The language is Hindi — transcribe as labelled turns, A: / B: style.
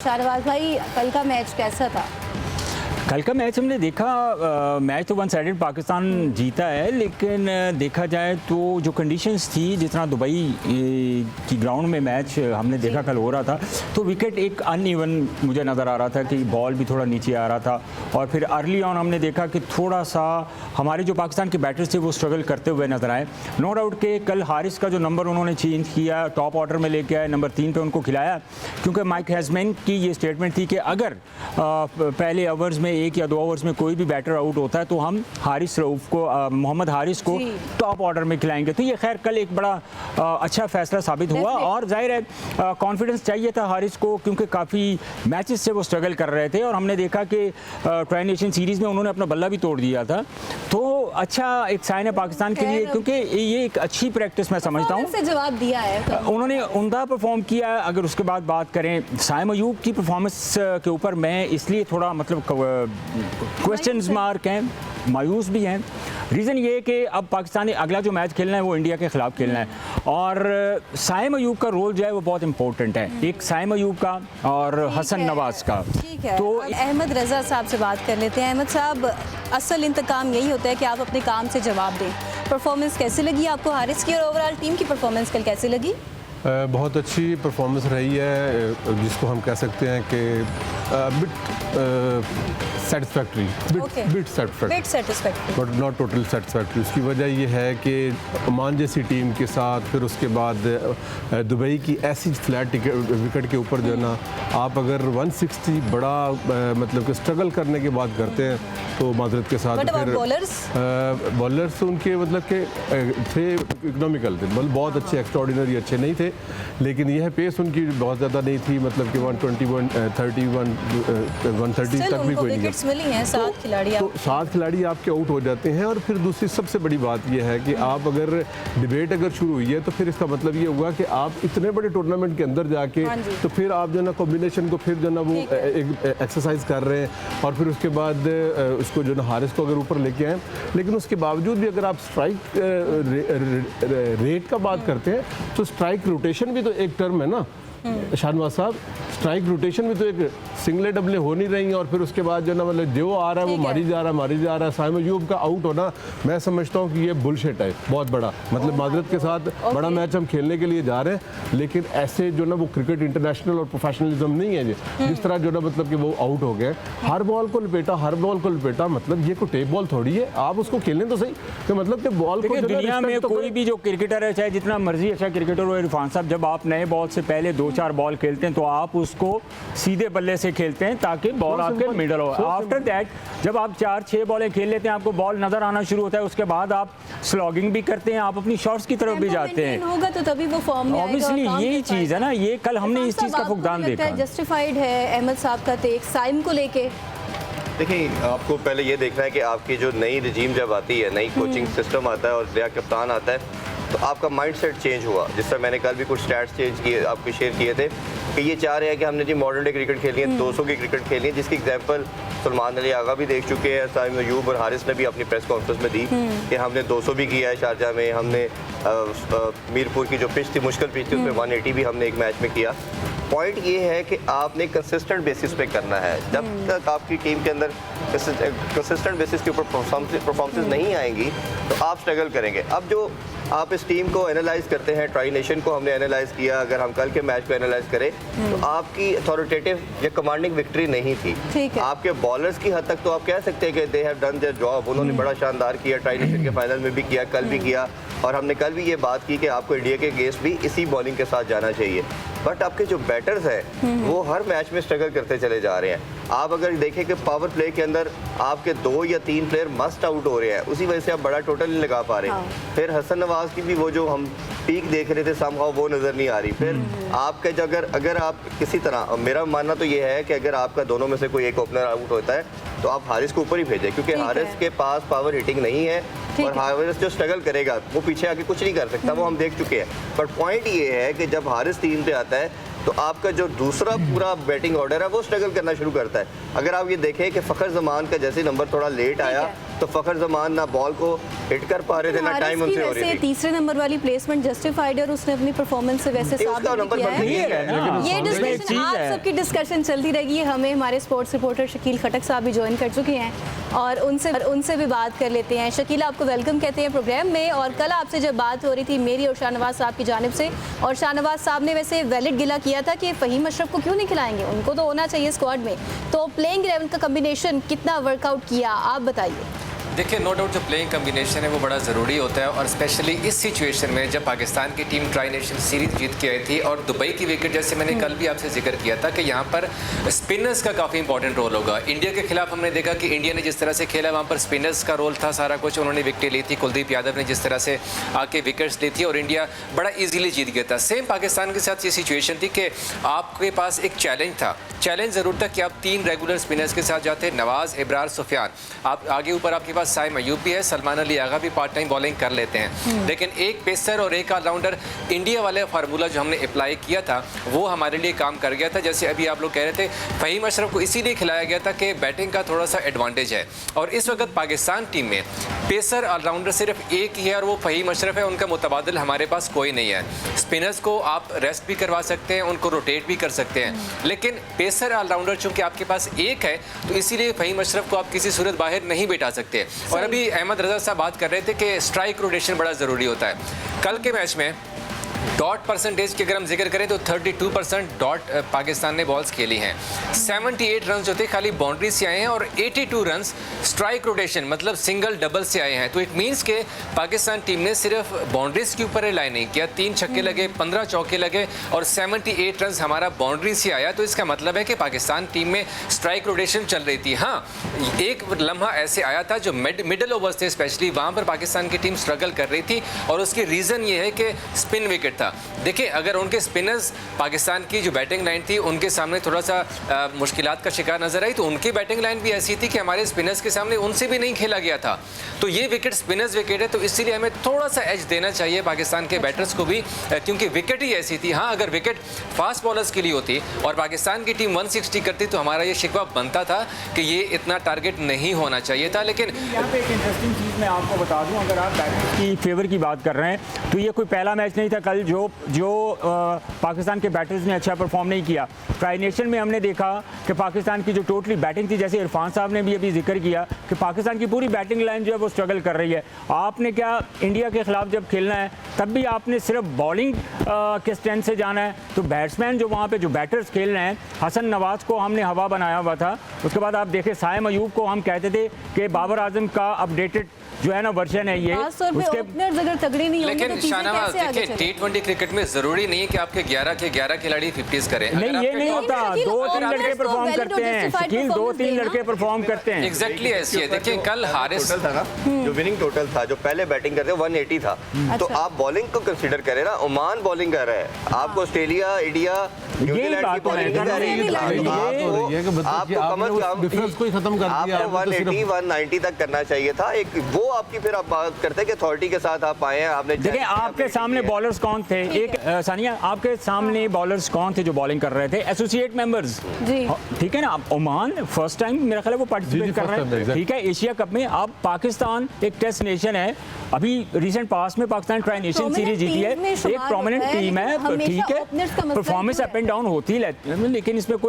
A: शाहनवाज भाई, कल का मैच कैसा था?
B: कल का मैच हमने देखा, मैच तो वन साइडेड पाकिस्तान जीता है, लेकिन देखा जाए तो जो कंडीशंस थी, जितना दुबई की ग्राउंड में मैच हमने देखा कल हो रहा था, तो विकेट एक अनइवन मुझे नज़र आ रहा था कि बॉल भी थोड़ा नीचे आ रहा था। और फिर अर्ली ऑन हमने देखा कि थोड़ा सा हमारे जो पाकिस्तान के बैटर्स थे वो स्ट्रगल करते हुए नजर आए। नो डाउट के कल हारिस का जो नंबर उन्होंने चेंज किया, टॉप ऑर्डर में लेके आए, नंबर 3 पे उनको खिलाया, क्योंकि माइक हैजमैन की ये स्टेटमेंट थी कि अगर पहले ओवर्स में 1 या 2 ओवर्स में कोई भी बैटर आउट होता है तो हम हारिस रऊफ को, मोहम्मद हारिस को टॉप ऑर्डर में खिलाएंगे। तो ये खैर कल एक बड़ा अच्छा फैसला साबित हुआ और जाहिर है कॉन्फिडेंस चाहिए था हारिस को, क्योंकि काफ़ी मैचेस से वो स्ट्रगल कर रहे थे और हमने देखा कि ट्राई नेशन सीरीज़ में उन्होंने अपना बल्ला भी तोड़ दिया था। तो अच्छा एक साइन है पाकिस्तान के लिए, क्योंकि ये एक अच्छी प्रैक्टिस मैं समझता हूँ।
A: जवाब दिया है
B: उन्होंने उम्दा परफॉर्म किया। अगर उसके बाद बात करें साइम अयूब की परफॉर्मेंस के ऊपर, मैं इसलिए थोड़ा मतलब क्वेश्चन मार्क हैं, मायूस भी हैं। रीज़न ये है कि अब पाकिस्तान ने अगला जो मैच खेलना है वो इंडिया के ख़िलाफ़ खेलना है और साइम अयूब का रोल जो है वो बहुत इंपॉर्टेंट है, एक साइम अयूब का और हसन नवाज का।
A: ठीक है, तो अहमद रज़ा साहब से बात कर लेते हैं। अहमद साहब, असल इंतकाम यही होता है कि आप अपने काम से जवाब दें। परफॉर्मेंस कैसी लगी आपको हारिस की, और ओवरऑल टीम की परफॉर्मेंस कल कैसी लगी?
C: बहुत अच्छी परफॉर्मेंस रही है, जिसको हम कह सकते हैं कि bit satisfactory, bit satisfactory but not total satisfactory. उसकी वजह यह है कि ओमान जैसी टीम के साथ, फिर उसके बाद दुबई की ऐसी फ्लैट विकेट के ऊपर जो है ना, आप अगर 160 बड़ा मतलब कि स्ट्रगल करने की बात करते हैं तो माजरत के साथ फिर बॉलर्स उनके मतलब के थे इकोनॉमिकल थे, मतलब बहुत अच्छे एक्स्ट्राऑर्डिनरी अच्छे नहीं थे, लेकिन यह पेस उनकी बहुत ज़्यादा नहीं थी, मतलब कि 121, 31, 130 तक भी कोई नहीं
A: मिली हैं। 7 खिलाड़ी,
C: तो 7 खिलाड़ी आपके आउट हो जाते हैं। और फिर दूसरी सबसे बड़ी बात यह है कि आप अगर डिबेट अगर शुरू हुई है तो फिर इसका मतलब ये हुआ कि आप इतने बड़े टूर्नामेंट के अंदर जाके तो फिर आप जो ना कॉम्बिनेशन को फिर जो ना वो एक्सरसाइज कर रहे हैं और फिर उसके बाद उसको जो ना हारिस को अगर ऊपर लेके आए, लेकिन उसके बावजूद भी अगर आप स्ट्राइक रेट का बात करते हैं तो स्ट्राइक रोटेशन भी तो एक टर्म है ना शाहनवाज साहब। स्ट्राइक रोटेशन भी तो एक सिंगले डबले हो नहीं रही हैं और फिर उसके बाद जो ना मतलब जो आ रहा है वो मारी जा रहा है। साइम अयूब का आउट होना मैं समझता हूँ कि ये बुलशिट है बहुत बड़ा, मतलब माजरत के साथ बड़ा मैच हम खेलने के लिए जा रहे हैं, लेकिन ऐसे जो ना वो क्रिकेट इंटरनेशनल और प्रोफेशनलिज्म नहीं है जिस तरह जो ना मतलब कि वो आउट हो गए। हर बॉल को लपेटा, मतलब ये कोई टेप बॉल थोड़ी है, आप उसको खेलने तो सही कि मतलब कि बॉल को
B: दुनिया में कोई भी जो क्रिकेटर है, चाहे जितना मर्जी अच्छा क्रिकेटर हो, इरफान साहब, जब आप नए बॉल से पहले 2-4 बॉल खेलते हैं तो आप उसको सीधे बल्ले से खेलते हैं ताकि बॉल आपके मिडल हो। आफ्टर दैट जब आप 4-6 बॉलें खेल लेते हैं, आपको बॉल नजर आना शुरू होता है, उसके बाद आप स्लॉगिंग भी करते हैं, आप अपनी शॉट्स की तरफ भी जाते हैं।
A: होगा तो तभी वो फॉर्म में आएगा।
B: ऑब्वियसली यही चीज़ है ना, ये कल हमने इस चीज़ का फुकदान देखा।
A: जस्टिफाइड है अहमद साहब का टेक साइम को लेके।
D: देखिए, आपको पहले ये देखना है कि आपकी जो नई रजीम जब आती है, नई कोचिंग सिस्टम आता है और नया कप्तान आता है, तो आपका माइंडसेट चेंज हुआ। जिस तरह मैंने कल भी कुछ स्टैट्स चेंज किए, आपको शेयर किए थे कि ये चाह रहे हैं कि हमने जी मॉडर्न डे क्रिकेट खेली है, 200 की क्रिकेट खेली है, जिसकी एग्जांपल सलमान अली आगा भी देख चुके हैं, साइम अयूब और हारिस ने भी अपनी प्रेस कॉन्फ्रेंस में दी कि हमने 200 भी किया है शारजा में, हमने मीरपुर की जो पिच थी, मुश्किल पिच थी, उसमें 180 भी हमने एक मैच में किया। पॉइंट ये है कि आपने कंसिस्टेंट बेसिस पे करना है। जब तक आपकी टीम के अंदर कंसिस्टेंट बेसिस के ऊपर परफॉर्मेंसेस नहीं आएंगी तो आप स्ट्रगल करेंगे। अब जो आप इस टीम को एनालाइज करते हैं, ट्राई नेशन को हमने एनालाइज किया, अगर हम कल के मैच को एनालाइज करें तो आपकी अथॉरिटेटिव या कमांडिंग विक्ट्री नहीं थी। आपके बॉलर्स की हद तक तो आप कह सकते हैं कि they have done their job, उन्होंने बड़ा शानदार किया, ट्राई नेशन के फाइनल में भी किया, कल भी किया, और हमने कल भी ये बात की कि आपको इंडिया के अगेंस्ट भी इसी बॉलिंग के साथ जाना चाहिए। बट आपके जो बैटर्स हैं वो हर मैच में स्ट्रगल करते चले जा रहे हैं। आप अगर देखें कि पावर प्ले के अंदर आपके 2 या 3 प्लेयर मस्ट आउट हो रहे हैं, उसी वजह से आप बड़ा टोटल नहीं लगा पा रहे। फिर हसन नवाज की भी वो जो हम पीक देख रहे थे समहाउ वो नज़र नहीं आ रही। फिर आपके जो अगर आप किसी तरह, मेरा मानना तो ये है कि अगर आपका दोनों में से कोई एक ओपनर आउट होता है तो आप हारिस को ऊपर ही भेजें, क्योंकि हारिस के पास पावर हिटिंग नहीं है और हारिस जो स्ट्रगल करेगा वो पीछे आके कुछ नहीं कर सकता, वो हम देख चुके हैं। बट पॉइंट ये है कि जब हारिस टीम पे आता है तो आपका जो दूसरा पूरा बैटिंग ऑर्डर है वो स्ट्रगल करना शुरू करता है। अगर आप ये देखें कि फ़खर जमान का जैसे नंबर थोड़ा लेट आया तो फ़खर जमान ना बॉल को हिट कर पा रहे थे ना टाइम उनसे हो रही थी।
A: तीसरे नंबर वाली प्लेसमेंट जस्टिफाइड है और उसने अपनी परफॉर्मेंस से वैसे
D: उसका
A: साबित
D: नंबर
A: किया
D: बढ़
A: है।
D: गया है।
A: ये
B: उसमें एक
A: डिस्कशन
B: चीज़
A: आप
B: है।
A: सबकी डिस्कशन चलती रहेगी। हमें हमारे स्पोर्ट्स रिपोर्टर शकील खटक साहब भी ज्वाइन कर चुके हैं और उनसे भी बात कर लेते हैं। शकील, आपको वेलकम कहते हैं प्रोग्राम में। और कल आपसे जब बात हो रही थी मेरी और शाहनवाज साहब की जानिब से, और शाहनवाज साहब ने वैसे वैलिड गिला किया था कि फ़हीम अशरफ को क्यों नहीं खिलाएंगे, उनको तो होना चाहिए स्क्वाड में। तो प्लेइंग 11 का कम्बिनेशन कितना वर्कआउट किया, आप बताइए।
E: देखिए, नो डाउट जो प्लेइंग कम्बिनेशन है वो बड़ा ज़रूरी होता है, और स्पेशली इस सिचुएशन में जब पाकिस्तान की टीम ट्राई नेशन सीरीज जीत के आई थी और दुबई की विकेट, जैसे मैंने कल भी आपसे जिक्र किया था कि यहाँ पर स्पिनर्स का काफ़ी इंपॉर्टेंट रोल होगा। इंडिया के खिलाफ हमने देखा कि इंडिया ने जिस तरह से खेला वहाँ पर स्पिनर्स का रोल था सारा कुछ, उन्होंने विकेट ली थी। कुलदीप यादव ने जिस तरह से आके विकेट्स ली थी और इंडिया बड़ा ईजिली जीत गया था। सेम पाकिस्तान के साथ ये सिचुएशन थी कि आपके पास एक चैलेंज था। चैलेंज ज़रूर था कि आप 3 रेगुलर स्पिनर्स के साथ जाते, नवाज, इब्रार, सुफियान। आप आगे ऊपर आपके पास साइम अयूब भी है, सलमान अली आगा भी पार्ट टाइम बॉलिंग कर लेते हैं। लेकिन एक पेसर और एक ऑलराउंडर, इंडिया वाले फार्मूला जो हमने अप्लाई किया था वो हमारे लिए काम कर गया था। जैसे अभी आप लोग कह रहे थे, फ़हीम अशरफ को इसीलिए खिलाया गया था कि बैटिंग का थोड़ा सा एडवांटेज है। और इस वक्त पाकिस्तान टीम में पेसर ऑलराउंडर सिर्फ एक ही है और वो फ़हीम अशरफ है। उनका मुतबादिल हमारे पास कोई नहीं है। स्पिनर्स को आप रेस्ट भी करवा सकते हैं, उनको रोटेट भी कर सकते हैं, लेकिन पेसर ऑलराउंडर चूंकि आपके पास एक है तो इसीलिए फ़हीम अशरफ को आप किसी सूरत बाहर नहीं बिठा सकते। और अभी अहमद रजा साहब बात कर रहे थे कि स्ट्राइक रोटेशन बड़ा ज़रूरी होता है। कल के मैच में डॉट परसेंटेज की अगर हम जिक्र करें तो 32% डॉट पाकिस्तान ने बॉल्स खेली हैं। 78 रन जो थे खाली बाउंड्री से आए हैं और 82 रन स्ट्राइक रोटेशन मतलब सिंगल डबल से आए हैं। तो इट मीन्स के पाकिस्तान टीम ने सिर्फ बाउंड्रीज के ऊपर रिलाई नहीं किया, 3 छक्के लगे, 15 चौके लगे और 78 रन हमारा बाउंड्री से आया। तो इसका मतलब है कि पाकिस्तान टीम में स्ट्राइक रोटेशन चल रही थी। हाँ, एक लम्हा ऐसे आया था जो मिडल ओवर्स थे स्पेशली, वहाँ पर पाकिस्तान की टीम स्ट्रगल कर रही थी और उसकी रीज़न ये है कि स्पिन विकेट था। देखिए, अगर उनके स्पिनर्स पाकिस्तान की जो बैटिंग लाइन थी उनके सामने थोड़ा सा मुश्किलात का शिकार नजर आई, तो उनकी बैटिंग लाइन भी ऐसी थी कि हमारे स्पिनर्स के सामने उनसे भी नहीं खेला गया था। तो ये विकेट स्पिनर्स विकेट है, तो इसीलिए हमें थोड़ा सा एज देना चाहिए पाकिस्तान के बैटर्स को भी, क्योंकि विकेट ही ऐसी थी। हाँ, अगर विकेट फास्ट बॉलर्स के लिए होती और पाकिस्तान की टीम 160 करती तो हमारा ये शिकवा बनता था कि ये इतना टारगेट नहीं होना चाहिए था। लेकिन
B: यहाँ पे एक इंटरेस्टिंग चीज़ मैं आपको बता दूं, अगर आप बैटर्स की फेवर की बात कर रहे हैं तो ये कोई पहला मैच नहीं था कल जो पाकिस्तान के बैटर्स ने अच्छा परफॉर्म नहीं किया। ट्राई नेशन में हमने देखा कि पाकिस्तान की जो टोटली बैटिंग थी, जैसे इरफान साहब ने भी अभी जिक्र किया कि पाकिस्तान की पूरी बैटिंग लाइन जो है वो स्ट्रगल कर रही है। आपने क्या इंडिया के खिलाफ जब खेलना है तब भी आपने सिर्फ बॉलिंग के स्ट्रेंथ से जाना है। तो बैट्समैन जो वहाँ पे जो बैटर्स खेल रहे हैं, हसन नवाज को हमने हवा बनाया हुआ था। उसके बाद आप देखें साइम अयूब को हम कहते थे कि बाबर आजम का अपडेटेड जो है ना वर्जन है ये।
A: उसके ओपनर्स अगर तगड़े नहीं होंगे तो
E: लेकिन शाहनवाज देखिए, T20 क्रिकेट में जरूरी नहीं है कि आपके 11 के 11 खिलाड़ी 50s करें।
B: नहीं, ये नहीं होता। 2-3 लड़के परफॉर्म करते हैं, शकील 2-3 लड़के परफॉर्म करते हैं।
E: एग्जैक्टली ऐसी है। देखिए, कल हारिस
D: टोटल था ना, जो विनिंग टोटल था, जो पहले बैटिंग करते 180 था। तो आप बॉलिंग को कंसीडर करें ना, ओमान बॉलिंग कर रहा है, आपको ऑस्ट्रेलिया, इंडिया, न्यूजीलैंड की बॉलिंग कर रही है। आपको कम से कम
C: डिफरेंस को ही खत्म कर दिया।
D: आपको 180 190 तक करना चाहिए था। एक वो आपकी फिर आप बात करते हैं कि अथॉरिटी के साथ आप आए हैं, आपने
B: देखिए आपके सामने बॉलर्स कौन थे, एक सानिया आपके सामने बॉलर्स कौन थे जो बॉलिंग कर रहे थे? एसोसिएट मेंबर्स, ठीक है ना। ओमान फर्स्ट टाइम मेरा ख्याल है वो पार्टिसिपेट कर रहे हैं, ठीक है, एशिया कप में। अब पाकिस्तान एक टेस्ट नेशन है, अभी रिसेंट पास में पाकिस्तान ट्राई नेशन सीरीज जीती है, एक प्रोमिनेंट टीम है, ठीक है, परफॉर्मेंस अप एंड डाउन होती है, लेकिन इसमें कोई